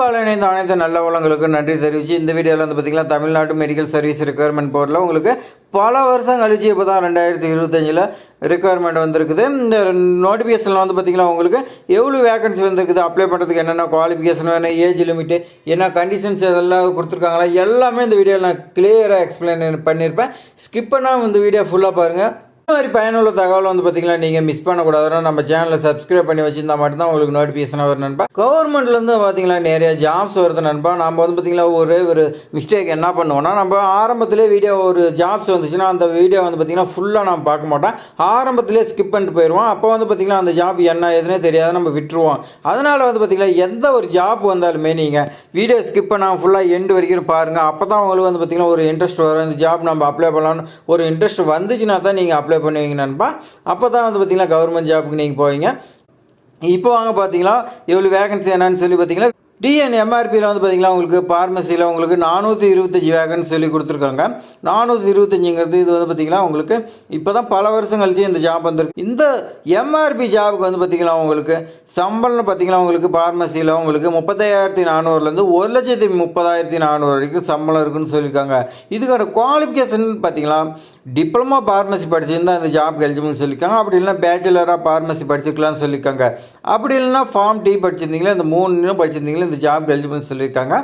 அன்பால் இணைந்த அனைத்து நல்ல வளங்களுக்கு நன்றி தெரிவித்து இந்த வீடியோவில் வந்து பார்த்திங்கன்னா தமிழ்நாடு மெடிக்கல் சர்வீஸ் ரெக்குயர்மெண்ட் போர்டில் உங்களுக்கு பல வருஷம் கழிச்சு இப்போ தான் 2025 ரெக்குயர்மெண்ட் வந்திருக்குது. இந்த நோட்டிஃபிகேஷனில் வந்து பார்த்திங்கன்னா உங்களுக்கு எவ்வளோ வேகன்சி வந்திருக்குது, அப்ளை பண்ணுறதுக்கு என்னென்ன குவாலிஃபிகேஷன் வேணும், ஏஜ் லிமிட்டு, என்ன கண்டிஷன்ஸ் இதெல்லாம் கொடுத்துருக்காங்களா, எல்லாமே இந்த வீடியோவில் நான் கிளியராக எக்ஸ்பிளைன் பண்ணியிருப்பேன். ஸ்கிப் பண்ணாமல் இந்த வீடியோ ஃபுல்லாக பாருங்கள். இந்த மாதிரி பயனுள்ள தகவல் வந்து பார்த்திங்கன்னா நீங்கள் மிஸ் பண்ணக்கூடாதுன்னா நம்ம சேனலை சப்ஸ்கிரைப் பண்ணி வச்சுருந்தா மட்டும்தான் உங்களுக்கு நோட்டிஃபிகேஷன் வரும் நண்பா. கவர்மெண்ட்லேருந்து பார்த்திங்கன்னா நிறைய ஜாப்ஸ் வருது நண்பா. நம்ம வந்து பார்த்திங்கன்னா ஒரு மிஸ்டேக் என்ன பண்ணுவோம்னா, நம்ம ஆரம்பத்திலே வீடியோ ஒரு ஜாப்ஸ் வந்துச்சுன்னா அந்த வீடியோ வந்து பார்த்திங்கன்னா ஃபுல்லாக நம்ம பார்க்க மாட்டோம், ஆரம்பத்திலே ஸ்கிப் பண்ணிட்டு போயிடுவோம். அப்போ வந்து பார்த்திங்கன்னா அந்த ஜாப் என்ன எதுனே தெரியாது, நம்ம விட்டுருவோம். அதனால் வந்து பார்த்திங்கன்னா எந்த ஒரு ஜாப் வந்தாலுமே நீங்கள் வீடியோ ஸ்கிப் பண்ணாமல் ஃபுல்லாக எண்டு வரைக்கும் பாருங்கள். அப்போ தான் உங்களுக்கு வந்து பார்த்திங்கன்னா ஒரு இன்ட்ரெஸ்ட் வரும். இந்த ஜாப் நம்ம அப்ளை பண்ணலான்னு ஒரு இன்ட்ரெஸ்ட் வந்துச்சுன்னா தான் நீங்கள் அப்ளை பண்ணுவீங்க நண்பா. அப்போ தான் வந்து பார்த்திங்கன்னா கவர்மெண்ட் ஜாப்புக்கு நீங்கள் போவீங்க. இப்போ வாங்க பார்த்தீங்களா எவ்வளோ வேகன்சி என்னன்னு சொல்லி பார்த்தீங்கன்னா டிஎன்எம்ஆர்பியில் வந்து பார்த்திங்கன்னா உங்களுக்கு ஃபார்மசியில் உங்களுக்கு 425 வேகன்சி சொல்லி கொடுத்துருக்காங்க. 425ங்கிறது இது வந்து பார்த்திங்கன்னா உங்களுக்கு இப்போ தான் பல வருஷம் கழிச்சு இந்த ஜாப் வந்திருக்கு. இந்த எம்ஆர்பி ஜாபுக்கு வந்து பார்த்திங்கன்னா உங்களுக்கு சம்பளம்னு பார்த்திங்கன்னா உங்களுக்கு ஃபார்மசியில் உங்களுக்கு 35,400லேருந்து 1,30,400 வரைக்கும் சம்பளம் இருக்குதுன்னு சொல்லியிருக்காங்க. இதுக்கான குவாலிஃபிகேஷன் பார்த்திங்கன்னா டிப்ளமோ ஃபார்மசி படிச்சிருந்தால் இந்த ஜாப்க்கு எலிஜிபிள்னு சொல்லியிருக்காங்க. அப்படி இல்லைனா பேச்சுலராக ஃபார்மசி படிச்சிருக்கலாம்னு சொல்லியிருக்காங்க. அப்படி இல்லைனா ஃபார்ம் டி படிச்சிருந்தீங்களா, இந்த 3 படிச்சிருந்தீங்களா இந்த ஜாப் எலிஜிபிள்னு சொல்லியிருக்காங்க.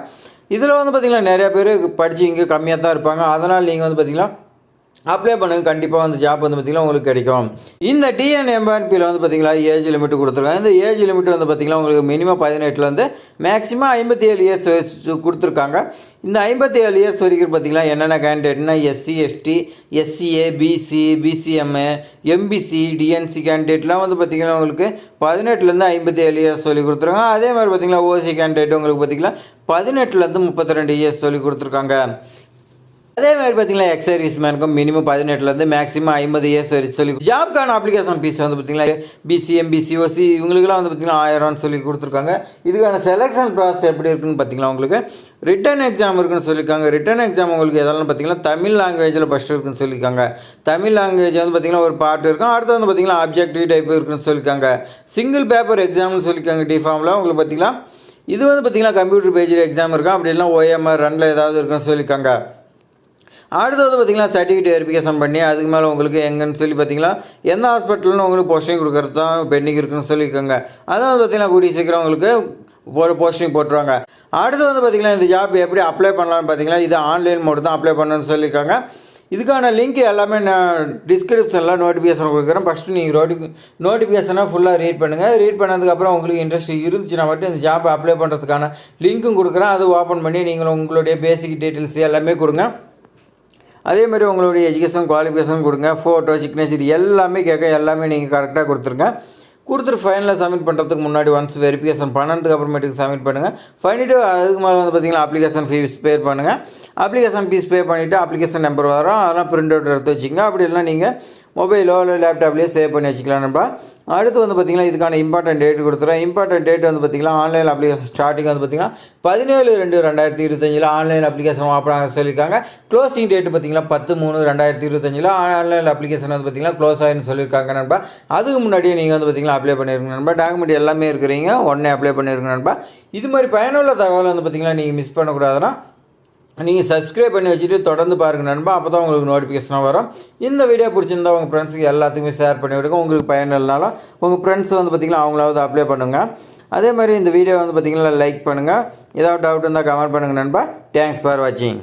இதில் வந்து பார்த்திங்கன்னா நிறைய பேர் படித்து இங்கே கம்மியாக தான் இருப்பாங்க. அதனால் நீங்கள் வந்து பார்த்திங்கன்னா அப்ளை பண்ணுங்க, கண்டிப்பாக வந்து ஜாப் வந்து பார்த்திங்கன்னா உங்களுக்கு கிடைக்கும். இந்த டிஎன்எம்ஆர்பியில் வந்து பார்த்திங்கன்னா ஏஜ் லிமிட் கொடுத்துருக்காங்க. இந்த ஏஜ் லிமிட் வந்து பார்த்திங்கன்னா உங்களுக்கு மினிமம் 18லேருந்து மேக்ஸிமம் 57 இயர்ஸ் கொடுத்துருக்காங்க. இந்த 57 இயர்ஸ் வரைக்கும் பார்த்திங்கன்னா என்னென்ன கேண்டிடேட்னா SC, ST, SCA, BC, BCMA, MBC, DNC கேண்டிடேட்லாம் வந்து பார்த்திங்கன்னா உங்களுக்கு 18லேருந்து 57 இயர்ஸ் சொல்லி கொடுத்துருக்காங்க. அதே மாதிரி பார்த்திங்கன்னா ஓசி கேண்டிடேட் உங்களுக்கு பார்த்திங்கன்னா 18லேருந்து 32 இயர்ஸ் சொல்லி கொடுத்துருக்காங்க. அதே மாதிரி பார்த்தீங்கன்னா எக்ஸ் சர்வீஸ் மேனுக்கும் மினிமம் 18லேருந்து மேக்ஸிமம் 50 இயர்ஸ் வரைக்கும் சொல்லி ஜாப்க்கான அப்ளிகேஷன் ஃபீஸ் வந்து பார்த்திங்கன்னா பிசி, எம்பிசி, ஓசி இவங்களுக்குலாம் வந்து பார்த்திங்கன்னா 1000 சொல்லி கொடுத்துருக்காங்க. இதுக்கான செலெக்ஷன் ப்ராசஸ் எப்படி இருக்குன்னு பார்த்திங்கன்னா உங்களுக்கு ரிட்டன் எக்ஸாம் இருக்குன்னு சொல்லியிருக்காங்க. ரிட்டன் எக்ஸாம் உங்களுக்கு எதெல்லாம் பார்த்திங்கன்னா தமிழ் லாங்குவேஜில் ஃபஸ்ட்டு இருக்குன்னு சொல்லியிருக்காங்க. தமிழ் லாங்குவேஜ் வந்து பார்த்திங்கன்னா ஒரு பார்ட் இருக்கும். அடுத்து வந்து பார்த்திங்கன்னா ஆப்ஜெக்டிவ் டைப் இருக்குன்னு சொல்லியிருக்காங்க. சிங்கிள் பேப்பர் எக்ஸாம்னு சொல்லியிருக்காங்க. டிஃபார்மில் உங்களுக்கு பார்த்திங்கன்னா இது வந்து பார்த்திங்கன்னா கம்ப்யூட்டர் பேஜில் எக்ஸாம் இருக்கும். அப்படி இல்லைனா ஓஎம்ஆர் ரனில் ஏதாவது இருக்குன்னு சொல்லியிருக்காங்க. அடுத்தது பார்த்திங்கன்னா சர்டிஃபிகேட் வெரிஃபிகேஷன் பண்ணி அதுக்கு மேலே உங்களுக்கு எங்கன்னு சொல்லி பார்த்திங்கன்னா எந்த ஹாஸ்பிட்டல்னு உங்களுக்கு போஸ்டிங் கொடுக்குறது தான் பெண்டிங் இருக்குன்னு சொல்லியிருக்காங்க. அதாவது பார்த்திங்கன்னா கூடிய சீக்கிரம் உங்களுக்கு போஸ்டிங் போட்டுருவாங்க. அடுத்து வந்து பார்த்திங்கன்னா இந்த ஜாப் எப்படி அப்ளை பண்ணலான்னு பார்த்திங்கன்னா இது ஆன்லைன் மோடு தான் அப்ளை பண்ணணும்னு சொல்லியிருக்காங்க. இதுக்கான லிங்க் எல்லாமே நான் டிஸ்கிரிப்ஷனில் நோட்டிஃபிகேஷன் கொடுக்குறேன். ஃபஸ்ட்டு நீங்கள் நோட்டிஃபிகேஷனை ஃபுல்லாக ரீட் பண்ணுங்கள். ரீட் பண்ணதுக்கப்புறம் உங்களுக்கு இன்ட்ரெஸ்ட் இருந்துச்சுன்னா மட்டும் இந்த ஜாப் அப்ளை பண்ணுறதுக்கான லிங்க்கும் கொடுக்குறேன். அது ஓப்பன் பண்ணி நீங்கள் உங்களுடைய பேசிக் டீட்டெயில்ஸ் எல்லாமே கொடுங்க. அதே மாதிரி உங்களுடைய எஜுகேஷன் குவாலிஃபிகேஷன் கொடுங்க, ஃபோட்டோ, சிக்னேச்சர் எல்லாமே எல்லாமே நீங்கள் கரெக்டாக கொடுத்துருங்க. கொடுத்துட்டு ஃபைனலாக சப்மிட் பண்ணுறதுக்கு முன்னாடி ஒன்ஸ் வெரிஃபிகேஷன் பண்ணதுக்கு அப்புறமேட்டுக்கு சப்மிட் பண்ணுங்கள். பண்ணிவிட்டு அதுக்கு மேலே வந்து பார்த்திங்கன்னா அப்ளிகேஷன் ஃபீஸ் பே பண்ணுங்கள். அப்ளிகேஷன் ஃபீஸ் பே பண்ணிவிட்டு அப்ளிகேஷன் நம்பர் வரும், அதெல்லாம் பிரிண்ட் அவுட் எடுத்து வச்சுங்க. அப்படி இல்லைனா நீங்கள் மொபைலோ இல்லை லேப்டாப்லேயே சேவ் பண்ணி வச்சுக்கலாம் நண்பா. அடுத்து வந்து பார்த்திங்கன்னா இதுக்கான இம்பார்ட்டன்ட் டேட் கொடுத்துறேன். இம்பார்ட்டன்ட் டேட் வந்து பார்த்திங்கன்னா ஆன்லைன் அப்ளிகேஷன் ஸ்டார்டிங் வந்து பார்த்திங்கன்னா 17/2/2025 ஆன்லைன் அப்ளிகேஷன் ஓப்பன் சொல்லியிருக்காங்க. க்ளோசிங் டேட் பார்த்திங்கன்னா 10/3/2025 ஆன்லைன் அப்ளிகேஷன் வந்து பார்த்திங்கன்னா க்ளோஸ் ஆகின்னு சொல்லியிருக்காங்க நண்பா. அதுக்கு முன்னாடியே நீங்கள் வந்து பார்த்திங்கன்னா அப்ளை பண்ணியிருங்க நண்பா. டாக்குமெண்ட் எல்லாமே இருக்கிறீங்க, உடனே அப்ளை பண்ணியிருங்க நண்பா. இது மாதிரி பயனுள்ள தகவல் வந்து பார்த்திங்கன்னா நீங்கள் மிஸ் பண்ணக்கூடாதுன்னா நீங்கள் சப்ஸ்கிரைப் பண்ணி வச்சுட்டு தொடர்ந்து பாருங்கள் நண்பா. அப்போ தான் உங்களுக்கு நோட்டிஃபிகேஷனாக வரும். இந்த வீடியோ பிடிச்சிருந்தா உங்கள் ஃப்ரெண்ட்ஸுக்கு எல்லாத்துக்குமே ஷேர் பண்ணி விடுங்க. உங்களுக்கு பயனில்லைனாலும் உங்கள் ஃப்ரெண்ட்ஸ் வந்து பார்த்திங்கன்னா அவங்களாவது அப்ளை பண்ணுங்கள். அதே மாதிரி இந்த வீடியோ வந்து பார்த்திங்கன்னா லைக் பண்ணுங்கள். ஏதாவது டவுட் இருந்தால் கமெண்ட் பண்ணுங்கள் நண்பா. தேங்க்ஸ் ஃபார் வாட்சிங்.